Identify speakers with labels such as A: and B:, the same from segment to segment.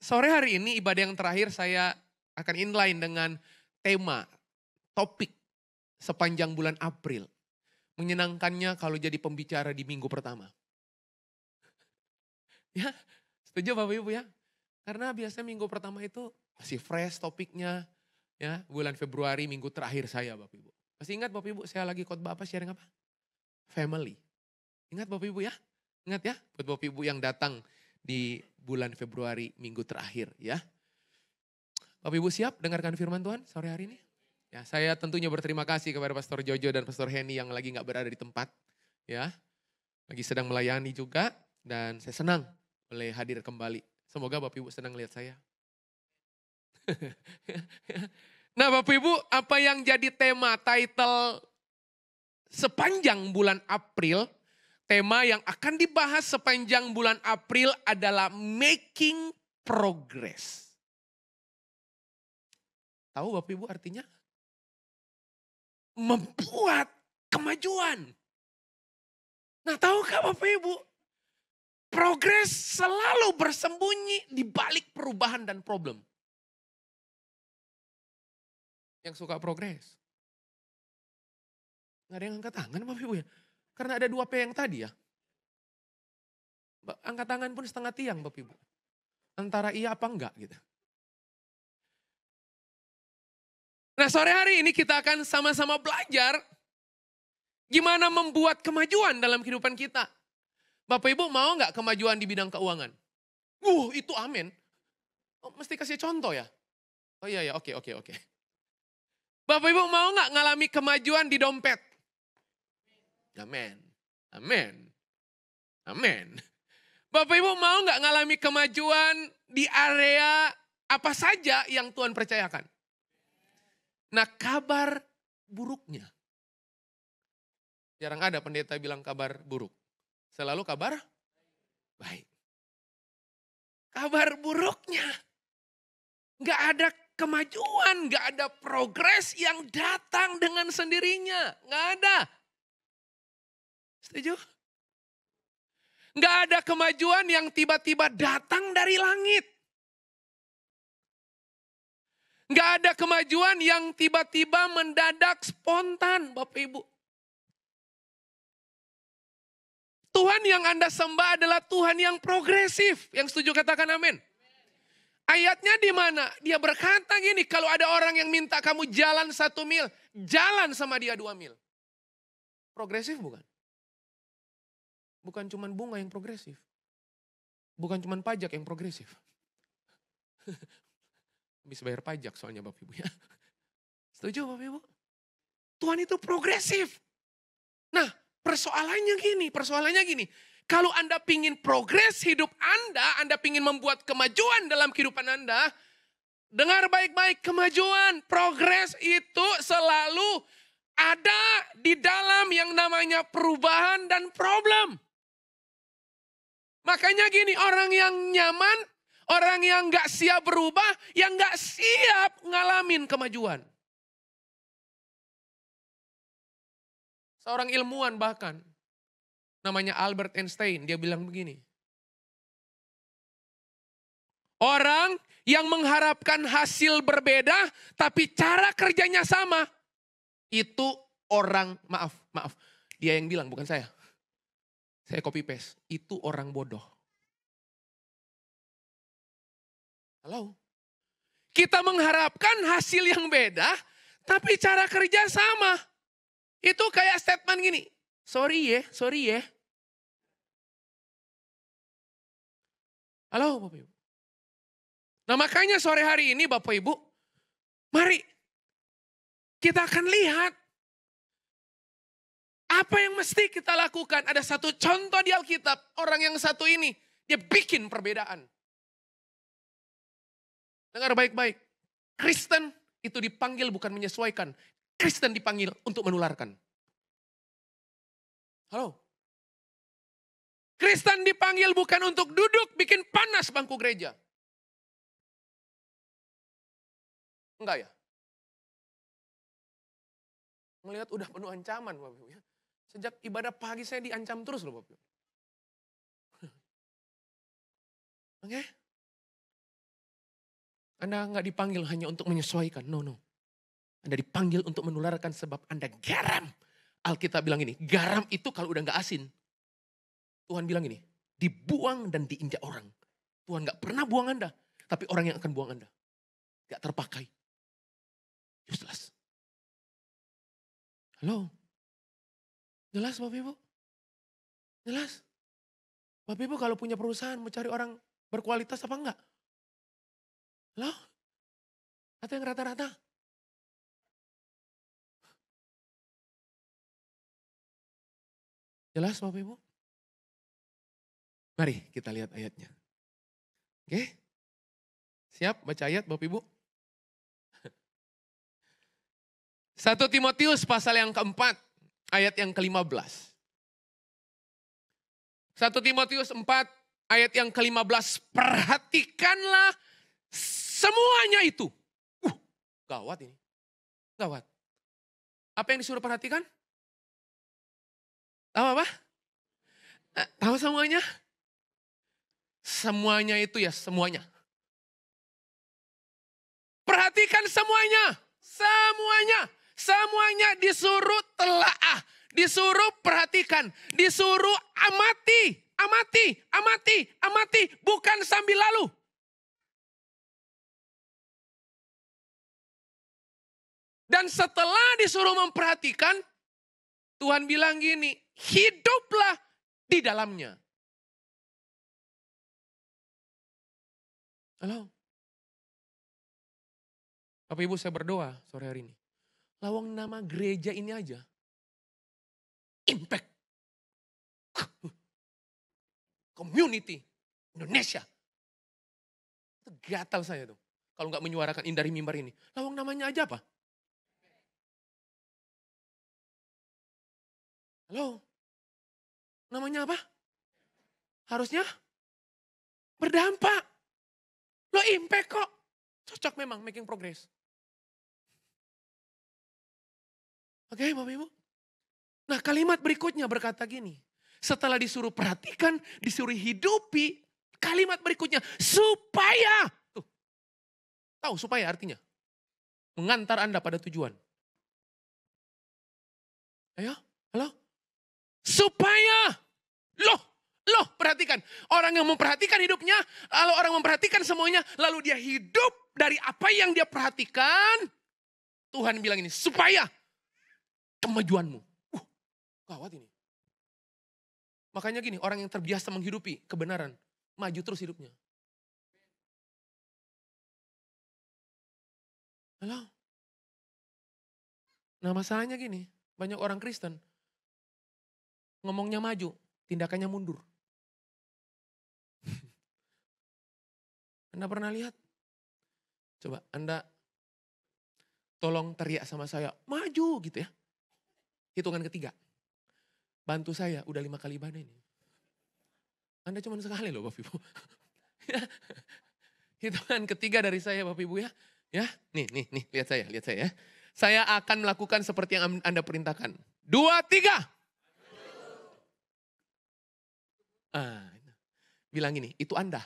A: Sore hari ini ibadah yang terakhir saya akan inline dengan tema, topik sepanjang bulan April. Menyenangkannya kalau jadi pembicara di minggu pertama. Ya, setuju Bapak Ibu ya? Karena biasanya minggu pertama itu masih fresh topiknya. Ya, bulan Februari minggu terakhir saya Bapak Ibu. Masih ingat Bapak Ibu saya lagi khotbah apa, sharing apa? Family. Ingat Bapak Ibu ya? Ingat ya? Buat Bapak Ibu yang datang di bulan Februari minggu terakhir ya. Bapak Ibu siap dengarkan firman Tuhan sore hari ini? Ya, saya tentunya berterima kasih kepada Pastor Jojo dan Pastor Henny yang lagi nggak berada di tempat. Ya, lagi sedang melayani juga dan saya senang boleh hadir kembali. Semoga Bapak Ibu senang lihat saya. Nah Bapak Ibu, apa yang jadi tema title sepanjang bulan April, tema yang akan dibahas sepanjang bulan April adalah making progress. Tahu Bapak Ibu artinya? Membuat kemajuan. Nah tahukah Bapak Ibu, progres selalu bersembunyi di balik perubahan dan problem. Yang suka progres. Nggak ada yang angkat tangan Bapak Ibu ya. Karena ada 2 P yang tadi ya. Angkat tangan pun setengah tiang Bapak Ibu. Antara iya apa enggak gitu. Nah sore hari ini kita akan sama-sama belajar gimana membuat kemajuan dalam kehidupan kita. Bapak Ibu mau nggak kemajuan di bidang keuangan? Itu amin. Oh, mesti kasih contoh ya? Oh iya ya, oke. Bapak Ibu mau nggak ngalami kemajuan di dompet? Amin. Amin. Amin. Bapak Ibu mau nggak ngalami kemajuan di area apa saja yang Tuhan percayakan? Nah kabar buruknya. Jarang ada pendeta bilang kabar buruk. Selalu kabar baik. Kabar buruknya. Nggak ada kemajuan, nggak ada progres yang datang dengan sendirinya. Nggak ada. Setuju? Nggak ada kemajuan yang tiba-tiba datang dari langit. Nggak ada kemajuan yang tiba-tiba mendadak spontan, Bapak Ibu. Tuhan yang Anda sembah adalah Tuhan yang progresif. Yang setuju katakan amin. Ayatnya di mana? Dia berkata gini, kalau ada orang yang minta kamu jalan 1 mil, jalan sama dia 2 mil. Progresif bukan? Bukan cuma bunga yang progresif. Bukan cuma pajak yang progresif. Habis bayar pajak soalnya Bapak Ibu ya. Setuju Bapak Ibu? Tuhan itu progresif. Nah persoalannya gini. Kalau Anda pingin progres hidup Anda pingin membuat kemajuan dalam kehidupan Anda, dengar baik-baik, kemajuan, progres itu selalu ada di dalam yang namanya perubahan dan problem. Makanya gini, orang yang nyaman, orang yang gak siap berubah, yang gak siap ngalamin kemajuan. Seorang ilmuwan bahkan, namanya Albert Einstein, dia bilang begini. Orang yang mengharapkan hasil berbeda, tapi cara kerjanya sama, itu orang, maaf, dia yang bilang bukan saya. Saya copy paste, itu orang bodoh. Halo? Kita mengharapkan hasil yang beda, tapi cara kerja sama. Itu kayak statement gini, sorry ya. Halo Bapak Ibu. Nah makanya sore hari ini Bapak Ibu, mari kita akan lihat apa yang mesti kita lakukan. Ada satu contoh di Alkitab, orang yang satu ini, dia bikin perbedaan. Dengar baik-baik, Kristen itu dipanggil bukan menyesuaikan. Kristen dipanggil untuk menularkan. Halo? Kristen dipanggil bukan untuk duduk bikin panas bangku gereja. Enggak ya? Melihat udah penuh ancaman Bapak Ibu ya. Sejak ibadah pagi saya diancam terus loh Bapak Ibu. Oke? Anda nggak dipanggil hanya untuk menyesuaikan. No. Anda dipanggil untuk menularkan sebab Anda garam. Alkitab bilang ini, garam itu kalau udah nggak asin. Tuhan bilang ini, dibuang dan diinjak orang. Tuhan nggak pernah buang Anda. Tapi orang yang akan buang Anda. Nggak terpakai. Useless. Halo? Jelas Bapak Ibu? Jelas? Bapak Ibu kalau punya perusahaan mau cari orang berkualitas apa enggak? Halo? Atau yang rata-rata? Jelas Bapak Ibu? Mari kita lihat ayatnya. Oke? Siap baca ayat Bapak Ibu? 1 Timotius pasal yang keempat, ayat yang ke-15. 1 Timotius 4 ayat yang ke-15. Perhatikanlah semuanya itu. Gawat ini. Gawat. Apa yang disuruh perhatikan? Tahu apa? Tahu semuanya? Semuanya itu ya semuanya. Perhatikan semuanya. Semuanya. Semuanya disuruh telaah. Disuruh perhatikan. Disuruh amati. Amati. Bukan sambil lalu. Dan setelah disuruh memperhatikan, Tuhan bilang gini, hiduplah di dalamnya. Halo? Bapak Ibu saya berdoa sore hari ini. Lawang nama gereja ini aja. Impact. Community. Indonesia. Itu gatal saya tuh. Kalau nggak menyuarakan dari mimbar ini. Lawang namanya aja apa? Halo? Namanya apa? Harusnya berdampak. Lo impact kok. Cocok memang making progress. Oke Bapak Ibu. Nah kalimat berikutnya berkata gini. Setelah disuruh perhatikan, disuruh hidupi. Kalimat berikutnya supaya. Tuh. Tahu supaya artinya? Mengantar Anda pada tujuan. Ayo, halo? Supaya. Loh perhatikan. Orang yang memperhatikan hidupnya. Lalu orang memperhatikan semuanya. Lalu dia hidup dari apa yang dia perhatikan. Tuhan bilang ini. Supaya kemajuanmu. Gawat ini. Makanya gini. Orang yang terbiasa menghidupi kebenaran. Maju terus hidupnya. Halo? Nah masalahnya gini. Banyak orang Kristen. Ngomongnya maju. Tindakannya mundur. Anda pernah lihat? Coba Anda tolong teriak sama saya, maju gitu ya. Hitungan ketiga. Bantu saya, udah 5 kali ibadah ini. Anda cuma sekali loh Bapak Ibu. Hitungan ketiga dari saya Bapak Ibu ya. Ya, nih, lihat saya ya. Saya akan melakukan seperti yang Anda perintahkan. 2, 3. Bilang ini, itu Anda.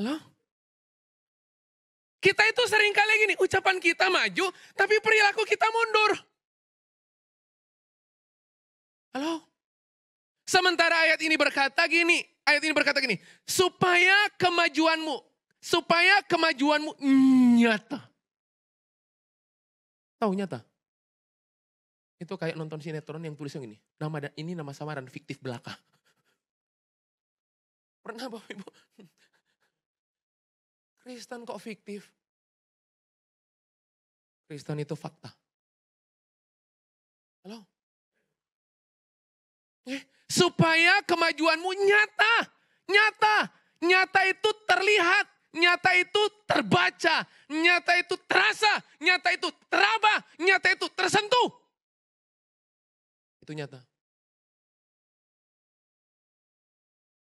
A: Halo? Kita itu sering kali gini, ucapan kita maju, tapi perilaku kita mundur. Halo? Sementara ayat ini berkata gini, supaya kemajuanmu nyata. Tahu nyata? Itu kayak nonton sinetron yang tulisnya gini, nama samaran fiktif belaka. Pernah Bapak Ibu? Kristen kok fiktif? Kristen itu fakta. Halo? Supaya kemajuanmu nyata. Nyata itu terlihat. Nyata itu terbaca. Nyata itu terasa. Nyata itu teraba. Nyata itu tersentuh. Itu nyata.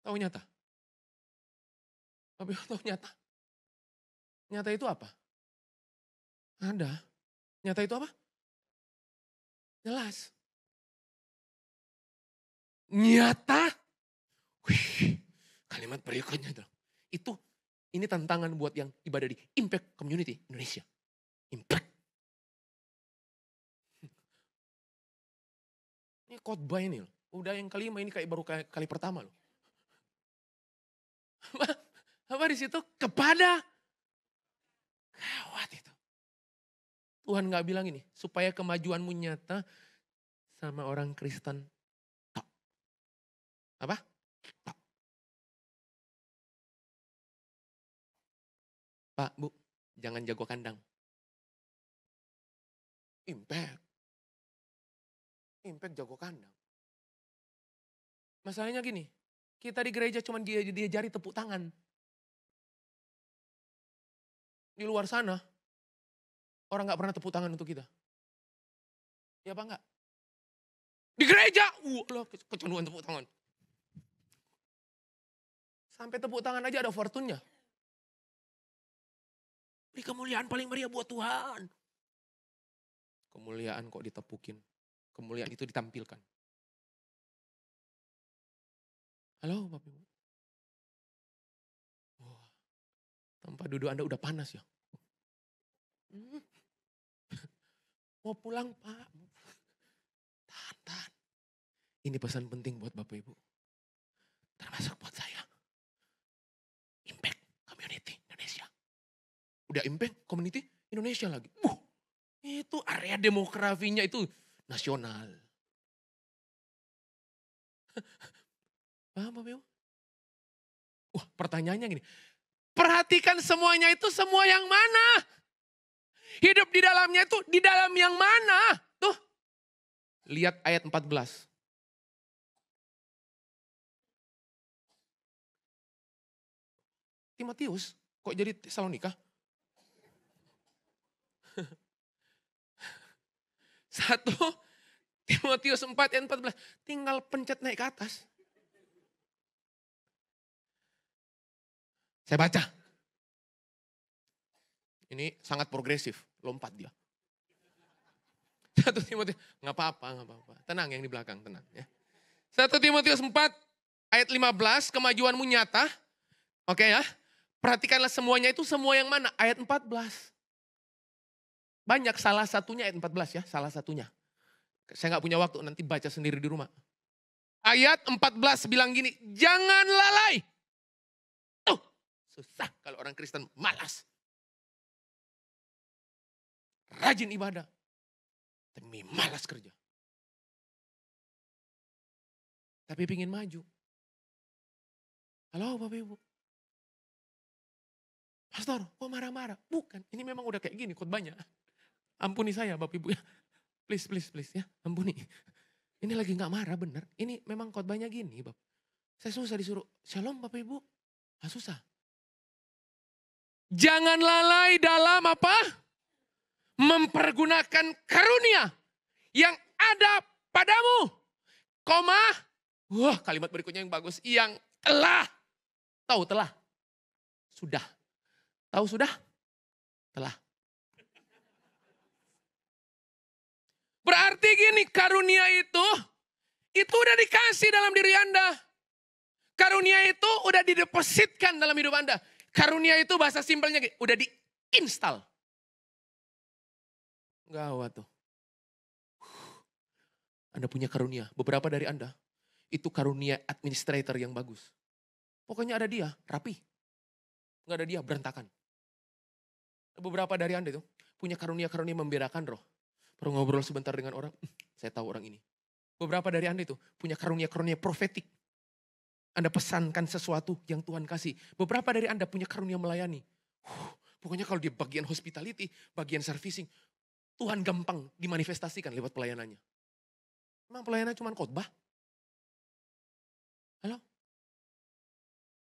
A: Tahu nyata? Tapi tahu nyata? Nyata itu apa? Ada. Nyata itu apa? Jelas. Nyata. Wih, kalimat berikutnya itu. Ini tantangan buat yang ibadah di Impact Community Indonesia. Impact. Ini khotbah ini loh. Udah yang kelima, ini kayak baru kali pertama loh. Apa di situ? Kepada. Gawat itu. Tuhan gak bilang ini, supaya kemajuanmu nyata sama orang Kristen. Tak. Apa? Tak. Pak, Bu, jangan jago kandang. Impact jago kandang. Masalahnya gini, kita di gereja cuma diajari tepuk tangan. Di luar sana, orang gak pernah tepuk tangan untuk kita. Ya apa enggak? Di gereja, kecanduan tepuk tangan. Sampai tepuk tangan aja ada fortunnya. Beri kemuliaan paling meriah buat Tuhan. Kemuliaan kok ditepukin. Kemuliaan itu ditampilkan. Halo Bapak Ibu. Wah, tempat duduk Anda udah panas ya. Mau pulang Pak. Tahan. Ini pesan penting buat Bapak Ibu. Termasuk buat saya. Impact Community Indonesia. Udah Impact Community Indonesia lagi. Itu area demografinya itu nasional. Paham Bapak Ibu? Wah, pertanyaannya gini. Perhatikan semuanya itu semua yang mana? Hidup di dalamnya itu di dalam yang mana? Tuh. Lihat ayat 14. Timotius, kok jadi Tesalonika? 1 Timotius 4 ayat 14. Tinggal pencet naik ke atas. Saya baca. Ini sangat progresif. Lompat dia. 1 Timotius. Nggak apa-apa. Tenang yang di belakang, tenang. Ya. 1 Timotius 4 ayat 15. Kemajuanmu nyata. Oke ya. Perhatikanlah semuanya itu semua yang mana? Ayat 14. Banyak, salah satunya ayat 14 ya, salah satunya. Saya gak punya waktu, nanti baca sendiri di rumah. Ayat 14 bilang gini, jangan lalai. Tuh, susah kalau orang Kristen malas. Rajin ibadah, demi malas kerja. Tapi pingin maju. Halo Bapak Ibu. Pastor, kok marah-marah? Bukan, ini memang udah kayak gini khotbahnya. Ampuni saya Bapak Ibu ya. Please ya, ampuni. Ini lagi gak marah bener. Ini memang khotbahnya gini Bapak. Saya susah disuruh, shalom Bapak Ibu. Susah. Jangan lalai dalam apa? Mempergunakan karunia yang ada padamu. Wah kalimat berikutnya yang bagus. Yang telah. Tahu telah? Sudah. Tahu sudah? Telah. Berarti gini, karunia itu udah dikasih dalam diri Anda. Karunia itu udah didepositkan dalam hidup Anda. Karunia itu bahasa simpelnya gini, udah diinstal. Gawat tuh. Anda punya karunia, beberapa dari Anda itu karunia administrator yang bagus. Pokoknya ada dia, rapi. Nggak ada dia, berantakan. Beberapa dari Anda itu punya karunia-karunia memberakan roh. Perlu ngobrol sebentar dengan orang, saya tahu orang ini. Beberapa dari Anda itu punya karunia-karunia profetik. Anda pesankan sesuatu yang Tuhan kasih. Beberapa dari Anda punya karunia melayani. Pokoknya kalau di bagian hospitality, bagian servicing, Tuhan gampang dimanifestasikan lewat pelayanannya. Memang pelayanan cuma khotbah? Halo?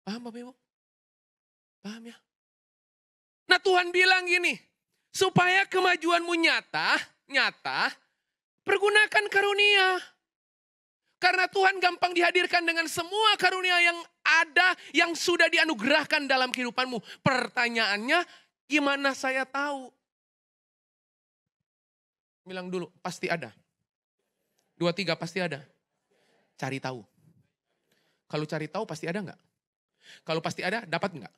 A: Paham Bapak Ibu? Paham ya? Nah Tuhan bilang gini, supaya kemajuanmu nyata, pergunakan karunia. Karena Tuhan gampang dihadirkan dengan semua karunia yang ada, yang sudah dianugerahkan dalam kehidupanmu. Pertanyaannya, gimana saya tahu? Bilang dulu, pasti ada. 2, 3, pasti ada. Cari tahu. Kalau cari tahu pasti ada enggak? Kalau pasti ada, dapat nggak?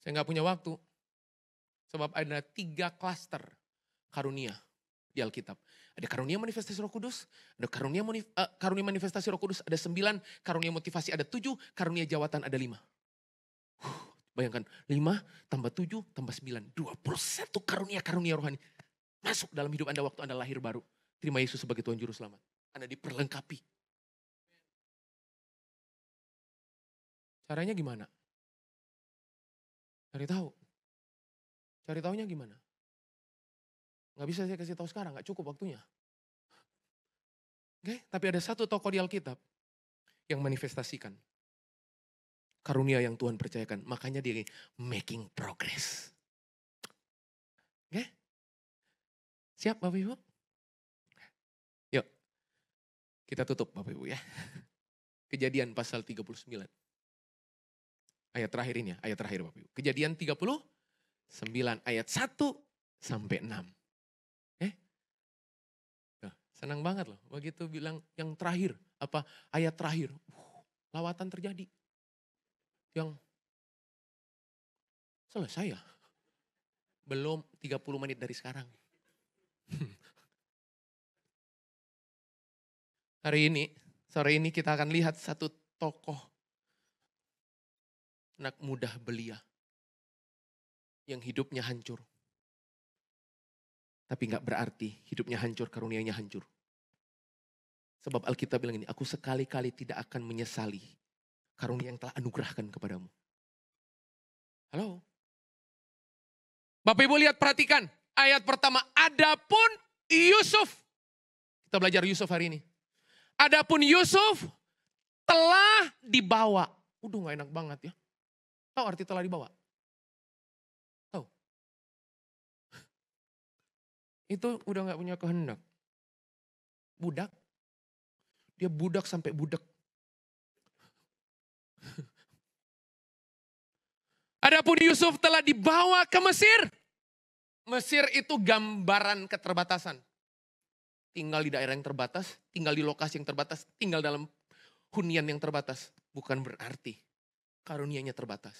A: Saya nggak punya waktu. Sebab ada 3 klaster karunia di Alkitab. Ada karunia manifestasi Roh Kudus, ada karunia manifestasi Roh Kudus, ada 9, karunia motivasi ada 7, karunia jawatan ada 5. Bayangkan, 5 tambah 7 tambah 9, 21 karunia rohani. Masuk dalam hidup Anda waktu Anda lahir baru. Terima Yesus sebagai Tuhan Juru Selamat. Anda diperlengkapi. Caranya gimana? Cari tahu. Cari tahunya gimana? Nggak bisa saya kasih tahu sekarang, nggak cukup waktunya. Oke, tapi ada satu tokoh di Alkitab yang manifestasikan karunia yang Tuhan percayakan. Makanya dia making progress. Oke? Siap Bapak Ibu? Yuk, kita tutup Bapak Ibu ya. Kejadian pasal 39. Ayat terakhir ini ya, ayat terakhir Bapak Ibu. Kejadian 39 ayat 1 sampai 6. Senang banget loh, begitu bilang yang terakhir, ayat terakhir, lawatan terjadi. Yang selesai ya, belum 30 menit dari sekarang. Sore ini kita akan lihat satu tokoh anak muda belia yang hidupnya hancur. Tapi gak berarti hidupnya hancur, karunianya hancur. Sebab Alkitab bilang ini, aku sekali-kali tidak akan menyesali karunia yang telah anugerahkan kepadamu. Halo? Bapak Ibu lihat, perhatikan. Ayat pertama, adapun Yusuf. Kita belajar Yusuf hari ini. Adapun Yusuf telah dibawa. Gak enak banget ya. Tahu arti telah dibawa? Tahu? Itu udah gak punya kehendak. Budak. Dia budak sampai budak. Adapun Yusuf telah dibawa ke Mesir. Mesir itu gambaran keterbatasan. Tinggal di daerah yang terbatas, tinggal di lokasi yang terbatas, tinggal dalam hunian yang terbatas. Bukan berarti karunianya terbatas.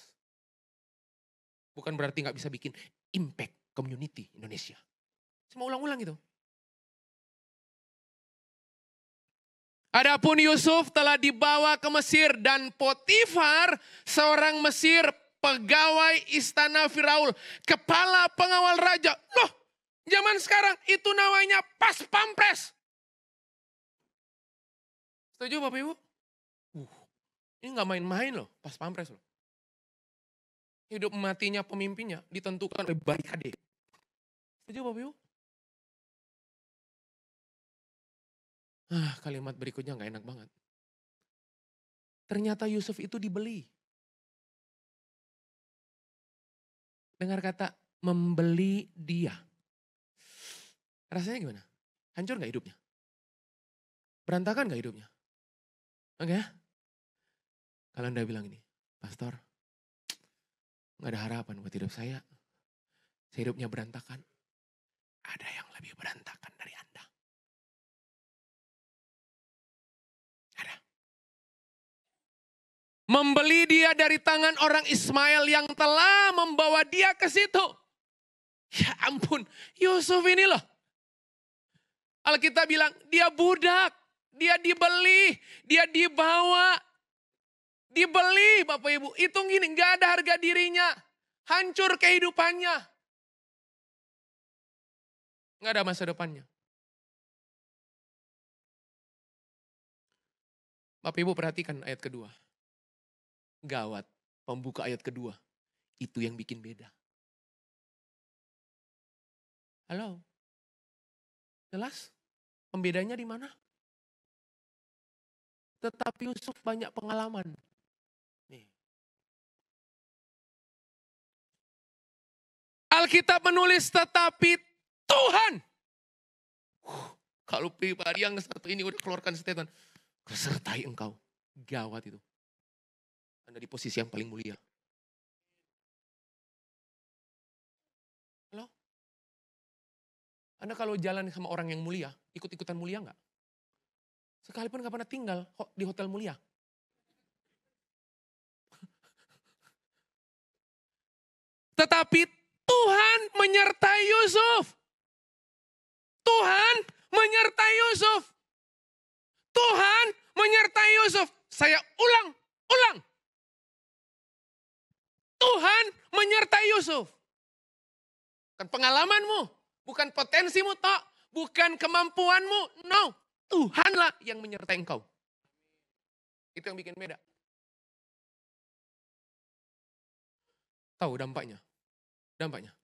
A: Bukan berarti gak bisa bikin impact community Indonesia. Saya mau ulang-ulang gitu. Adapun Yusuf telah dibawa ke Mesir dan Potifar, seorang Mesir, pegawai istana Firaun, kepala pengawal raja. Loh, zaman sekarang itu namanya pas pampres. Setuju Bapak Ibu? Ini gak main-main loh, pas pampres loh. Hidup matinya pemimpinnya ditentukan oleh barikade. Setuju Bapak Ibu? Kalimat berikutnya gak enak banget. Ternyata Yusuf itu dibeli. Dengar kata membeli dia. Rasanya gimana? Hancur gak hidupnya? Berantakan gak hidupnya? Oke? Kalau Anda bilang ini, Pastor, gak ada harapan buat hidup saya. Hidupnya berantakan. Ada yang lebih berantakan dari Anda. Ada. Membeli dia dari tangan orang Ismail yang telah membawa dia ke situ. Ya ampun, Yusuf ini loh. Alkitab bilang dia budak, dia dibeli, dia dibawa. Dibeli Bapak Ibu, hitung gini, gak ada harga dirinya. Hancur kehidupannya. Gak ada masa depannya. Bapak Ibu perhatikan ayat kedua. Gawat, pembuka ayat kedua. Itu yang bikin beda. Halo? Jelas? Pembedanya di mana? Tetapi Yusuf banyak pengalaman. Nih. Alkitab menulis tetapi Tuhan. Kalau pribadi yang satu ini udah keluarkan statement. Sertai engkau. Gawat itu. Anda di posisi yang paling mulia. Halo? Anda kalau jalan sama orang yang mulia, ikut-ikutan mulia enggak? Sekalipun gak pernah tinggal di hotel mulia. Tetapi Tuhan menyertai Yusuf. Tuhan menyertai Yusuf. Tuhan menyertai Yusuf. Saya ulang. Tuhan menyertai Yusuf. Bukan pengalamanmu, bukan potensimu, tok, bukan kemampuanmu. No, Tuhanlah yang menyertai engkau. Itu yang bikin beda. Tahu dampaknya? Dampaknya.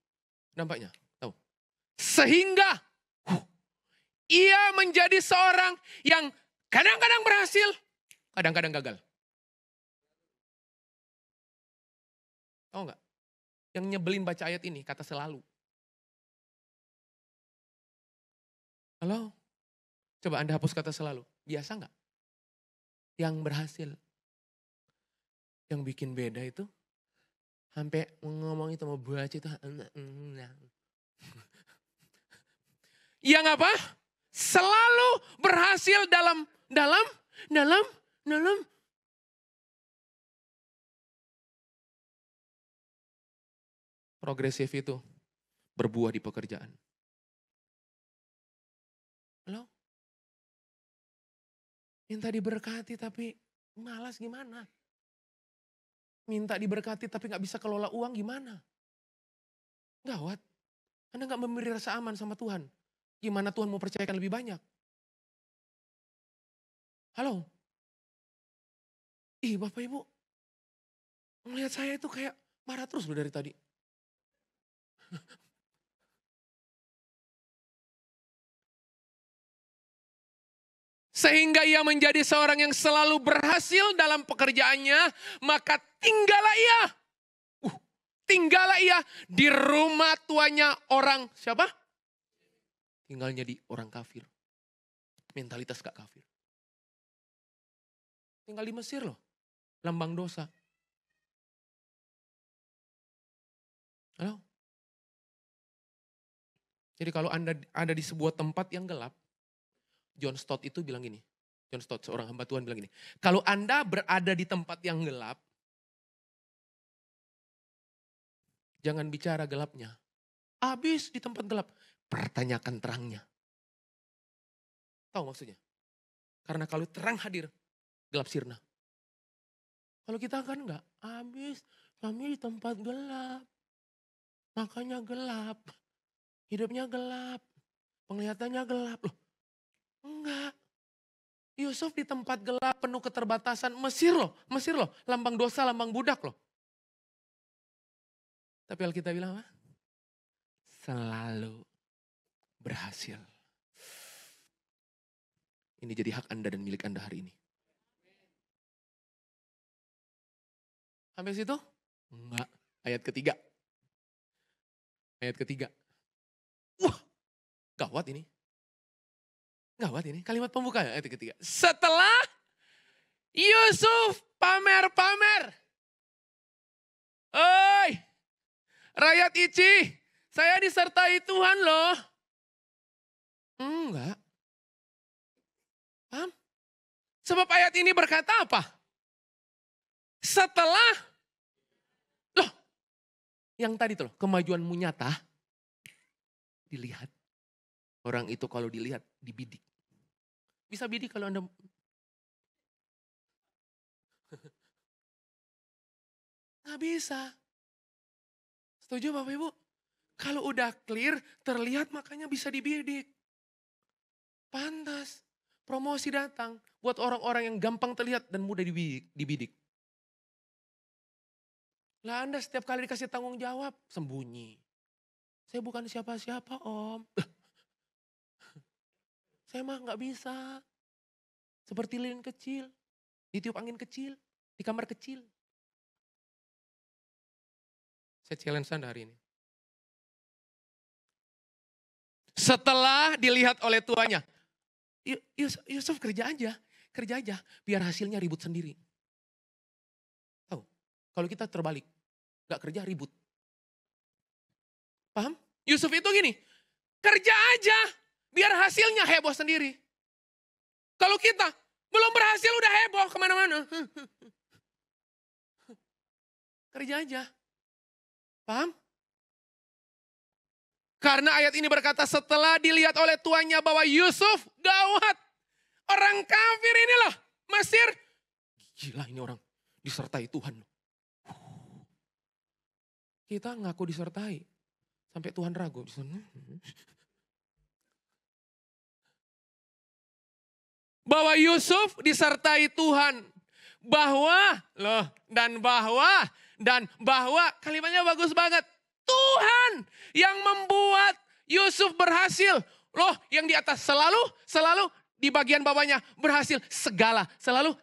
A: Tahu. Sehingga ia menjadi seorang yang kadang-kadang berhasil, kadang-kadang gagal. Tahu nggak? Yang nyebelin baca ayat ini, kata selalu. Halo? Coba Anda hapus kata selalu. Biasa nggak? Yang berhasil. Yang bikin beda itu, sampai ngomong itu mau baca itu. Yang apa? Selalu berhasil dalam progresif itu berbuah di pekerjaan. Halo? Minta diberkati tapi malas gimana? Minta diberkati tapi gak bisa kelola uang gimana? Gawat. Anda gak memberi rasa aman sama Tuhan. Gimana Tuhan mau percayakan lebih banyak? Halo? Ih Bapak Ibu, melihat saya itu kayak marah terus loh dari tadi. Sehingga ia menjadi seorang yang selalu berhasil dalam pekerjaannya, maka tinggallah ia di rumah tuanya orang siapa? Tinggalnya di orang kafir. Mentalitas gak kafir. Tinggal di Mesir loh, lambang dosa. Halo? Jadi kalau Anda ada di sebuah tempat yang gelap, John Stott itu bilang gini, John Stott seorang hamba Tuhan bilang gini, kalau Anda berada di tempat yang gelap, jangan bicara gelapnya. Habis di tempat gelap, pertanyakan terangnya. Tahu maksudnya? Karena kalau terang hadir, gelap sirna. Kalau kita kan enggak, habis kami di tempat gelap. Makanya gelap. Hidupnya gelap. Penglihatannya gelap. Loh, enggak. Yusuf di tempat gelap penuh keterbatasan. Mesir loh. Lambang dosa, lambang budak loh. Tapi Alkitab bilang apa? Selalu berhasil. Ini jadi hak Anda dan milik Anda hari ini. Sampai situ? Enggak. Ayat ketiga. Wah, gawat ini. Kalimat pembuka ayat ketiga. Setelah Yusuf pamer-pamer. Oi, rakyat Ici, saya disertai Tuhan loh. Enggak. Paham? Sebab ayat ini berkata apa? Setelah, loh, yang tadi tuh, kemajuanmu nyata, dilihat. Orang itu kalau dilihat, dibidik. Bisa bidik kalau Anda... Nggak bisa. Setuju Bapak Ibu? Kalau udah clear, terlihat makanya bisa dibidik. Pantas. Promosi datang buat orang-orang yang gampang terlihat dan mudah dibidik. Lah Anda setiap kali dikasih tanggung jawab, sembunyi. Saya bukan siapa-siapa Om. Saya mah gak bisa. Seperti lilin kecil, ditiup angin kecil, di kamar kecil. Saya challenge Anda hari ini. Setelah dilihat oleh tuannya, Yusuf kerja aja, biar hasilnya ribut sendiri. Tahu, kalau kita terbalik, gak kerja ribut. Paham? Yusuf itu gini, kerja aja, biar hasilnya heboh sendiri. Kalau kita belum berhasil udah heboh kemana-mana. Kerja aja. Paham? Karena ayat ini berkata setelah dilihat oleh tuannya bahwa Yusuf gawat. Orang kafir ini loh, Mesir. Gila ini orang disertai Tuhan. Kita ngaku disertai. Sampai Tuhan ragu. Bahwa Yusuf disertai Tuhan. Bahwa, dan bahwa, kalimatnya bagus banget. Tuhan yang membuat Yusuf berhasil. Loh yang di atas selalu di bagian bawahnya berhasil. Selalu.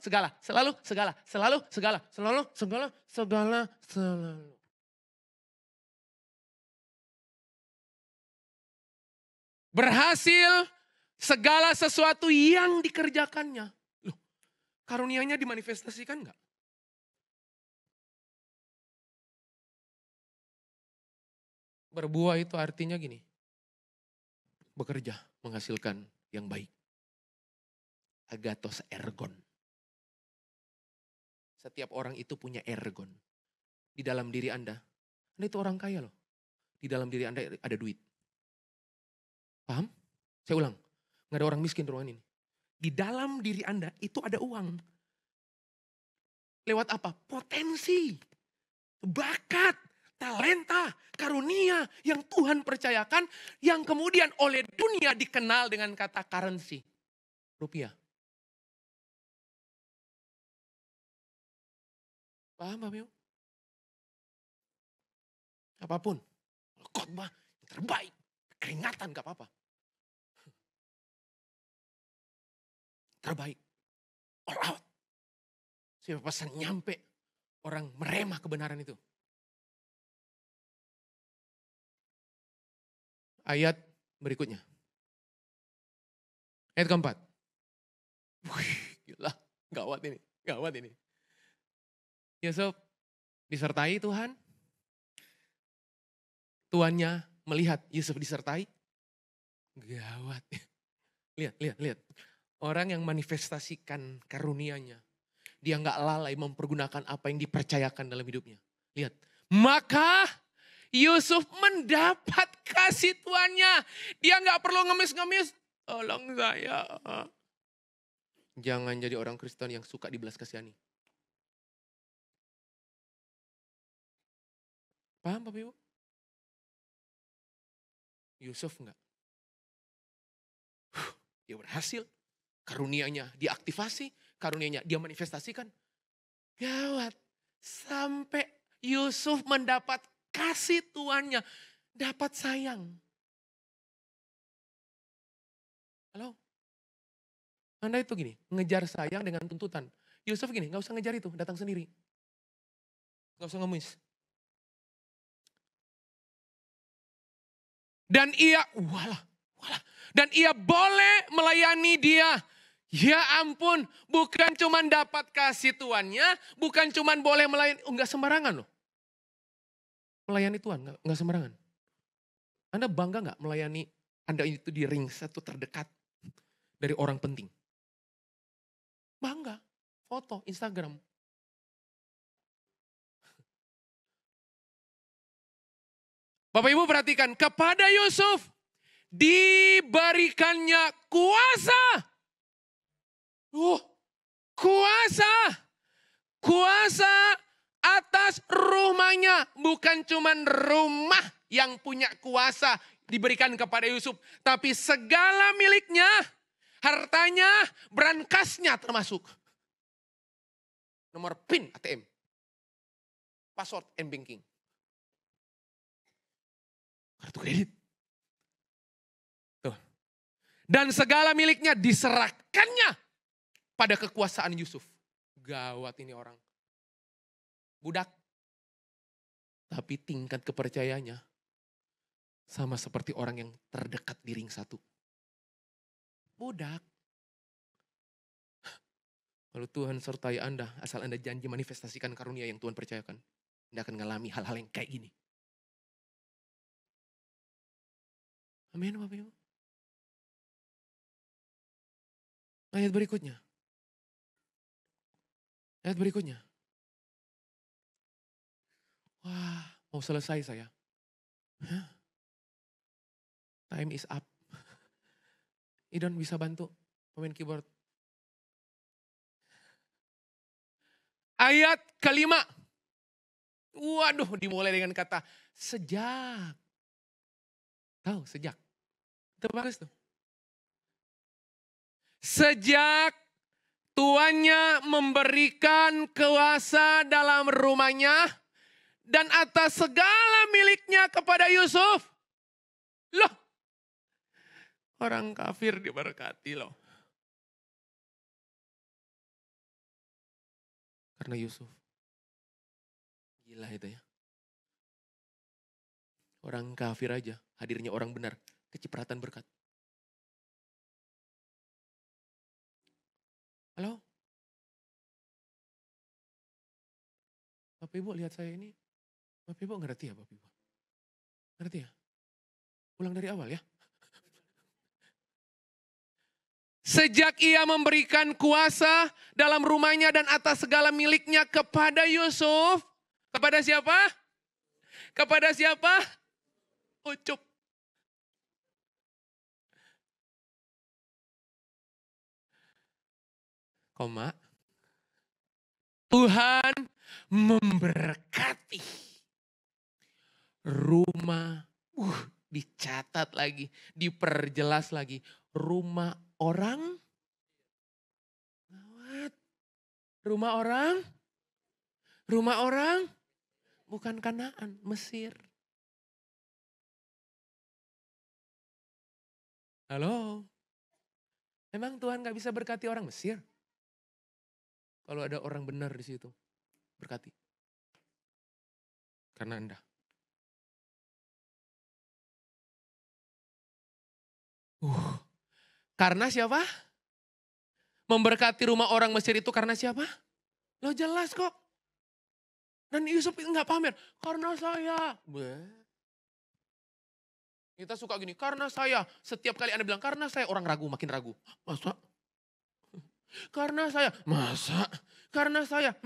A: Berhasil segala sesuatu yang dikerjakannya. Loh, karunianya dimanifestasikan enggak? Berbuah itu artinya gini. Bekerja, menghasilkan yang baik. Agathos ergon. Setiap orang itu punya ergon. Di dalam diri Anda itu orang kaya loh. Di dalam diri Anda ada duit. Paham? Saya ulang. Nggak ada orang miskin di ruangan ini. Di dalam diri Anda itu ada uang. Lewat apa? Potensi. Bakat. Talenta. Karunia yang Tuhan percayakan. Yang kemudian oleh dunia dikenal dengan kata currency. Rupiah. Paham Bapak Ibu? Apapun. Khotbah yang terbaik. Keringatan gak apa-apa. Terbaik. All out. Siapa pesan nyampe. Orang meremah kebenaran itu. Ayat berikutnya. Ayat keempat. Wih, gila. Gawat ini. Yusuf disertai Tuhan. Tuannya melihat Yusuf disertai. Gawat. Lihat. Orang yang manifestasikan karunianya. Dia gak lalai mempergunakan apa yang dipercayakan dalam hidupnya. Lihat. Maka Yusuf mendapat kasih tuannya. Dia gak perlu ngemis-ngemis. Tolong saya. Jangan jadi orang Kristen yang suka dibelas kasihani. Paham Bapak Ibu? Yusuf enggak. Dia berhasil. Karunianya diaktifasi. Karunianya dia manifestasikan. Gawat. Sampai Yusuf mendapat kasih tuannya. Dapat sayang. Halo? Anda itu gini, ngejar sayang dengan tuntutan. Yusuf gini, gak usah ngejar itu, datang sendiri. Gak usah ngemis. Dan ia, dan ia boleh melayani dia. Ya ampun, bukan cuma dapat kasih tuannya, bukan cuma boleh melayani, enggak sembarangan loh. Melayani Tuhan, enggak sembarangan. Anda bangga enggak melayani Anda itu di ring satu terdekat dari orang penting? Bangga, foto, Instagram. Bapak Ibu perhatikan, kepada Yusuf diberikannya kuasa. Kuasa atas rumahnya. Bukan cuma rumah yang punya kuasa diberikan kepada Yusuf. Tapi segala miliknya, hartanya, berangkasnya termasuk. Nomor PIN ATM. Password M-Banking. Kartu kredit. Tuh. Dan segala miliknya diserahkannya pada kekuasaan Yusuf. Gawat ini orang. Budak. Tapi tingkat kepercayaannya sama seperti orang yang terdekat di ring satu. Budak. Kalau Tuhan sertai Anda, asal Anda janji manifestasikan karunia yang Tuhan percayakan, Anda akan mengalami hal-hal yang kayak gini. Amin Bapak Ibu. Ayat berikutnya. Ayat berikutnya. Wah, mau selesai saya. Hah? Time is up. Idon bisa bantu pemain keyboard. Ayat kelima. Waduh, dimulai dengan kata sejak. Tahu sejak. Itu bagus tuh. Sejak tuannya memberikan kuasa dalam rumahnya dan atas segala miliknya kepada Yusuf. Loh, orang kafir diberkati loh. Karena Yusuf. Gila itu ya. Orang kafir aja, hadirnya orang benar, kecipratan berkat. Halo? Bapak Ibu lihat saya ini, Bapak Ibu ngerti ya Bapak Ibu? Ngerti ya? Ulang dari awal ya. Sejak ia memberikan kuasa dalam rumahnya dan atas segala miliknya kepada Yusuf. Kepada siapa? Kepada siapa? Ucup. Koma. Tuhan memberkati rumah. Dicatat lagi, diperjelas lagi. Rumah orang. Rumah orang. Rumah orang. Bukan Kanaan, Mesir. Halo? Emang Tuhan gak bisa berkati orang Mesir? Kalau ada orang benar di situ, berkati. Karena Anda. Karena siapa? Memberkati rumah orang Mesir itu karena siapa? Lo jelas kok. Dan Yusuf nggak pamer. Karena saya. Kita suka gini, karena saya. Setiap kali Anda bilang, karena saya, orang ragu, makin ragu. Masa? Karena saya. Masa? Karena saya.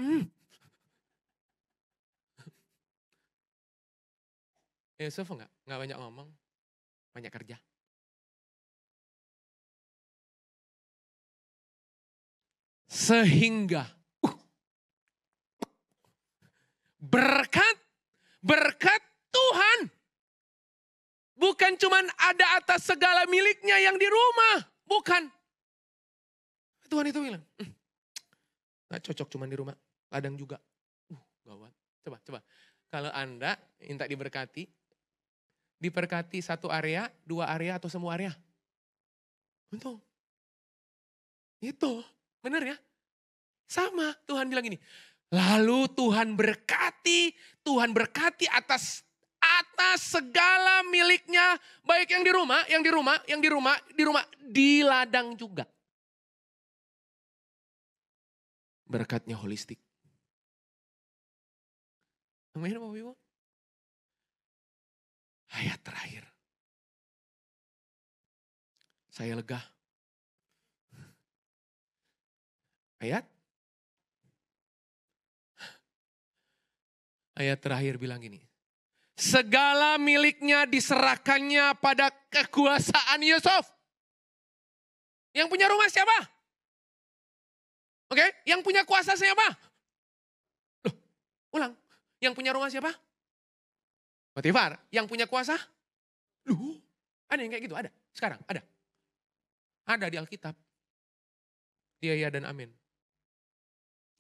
A: Yusuf nggak banyak ngomong. Banyak kerja. Sehingga berkat Tuhan bukan cuman ada atas segala miliknya yang di rumah, bukan. Tuhan itu bilang, nggak cocok cuman di rumah, ladang juga. Gawat. Coba. Kalau Anda minta diberkati satu area, 2 area atau semua area? Itu. Benar ya? Sama, Tuhan bilang gini. Lalu Tuhan berkati atas segala miliknya. Baik yang di rumah, di ladang juga. Berkatnya holistik. Amin Bapak Ibu. Ayat terakhir. Saya lega. Ayat terakhir bilang gini. Segala miliknya diserahkannya pada kekuasaan Yusuf. Yang punya rumah siapa? Oke, yang punya kuasa siapa? Loh, ulang. Yang punya rumah siapa? Potifar. Yang punya kuasa? Loh, ada yang kayak gitu? Ada? Sekarang? Ada? Ada di Alkitab. Dia ya dan amin.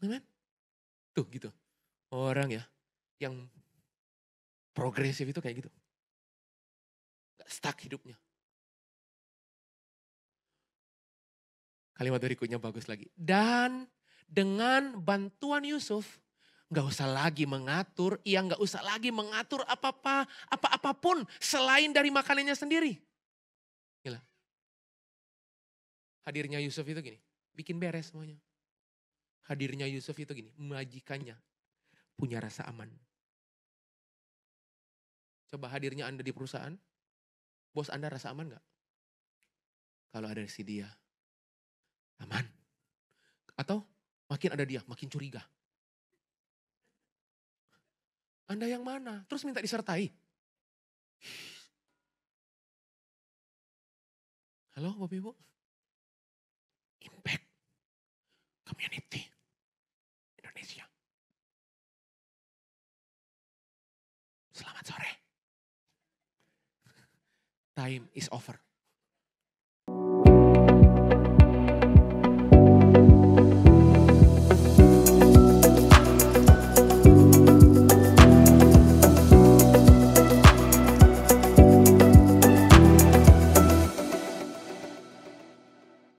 A: Amin? Tuh gitu. Orang ya yang progresif itu kayak gitu. Gak stuck hidupnya. Kalimat berikutnya bagus lagi. Dan dengan bantuan Yusuf, gak usah lagi mengatur, ia gak usah lagi mengatur apapun selain dari makanannya sendiri. Gila. Hadirnya Yusuf itu gini, bikin beres semuanya. Hadirnya Yusuf itu gini, majikannya punya rasa aman. Coba hadirnya Anda di perusahaan, bos Anda rasa aman gak? Kalau ada si dia. Aman. Atau makin ada dia, makin curiga. Anda yang mana? Terus minta disertai. Halo Bapak Ibu? Impact Community Indonesia. Selamat sore. Time is over.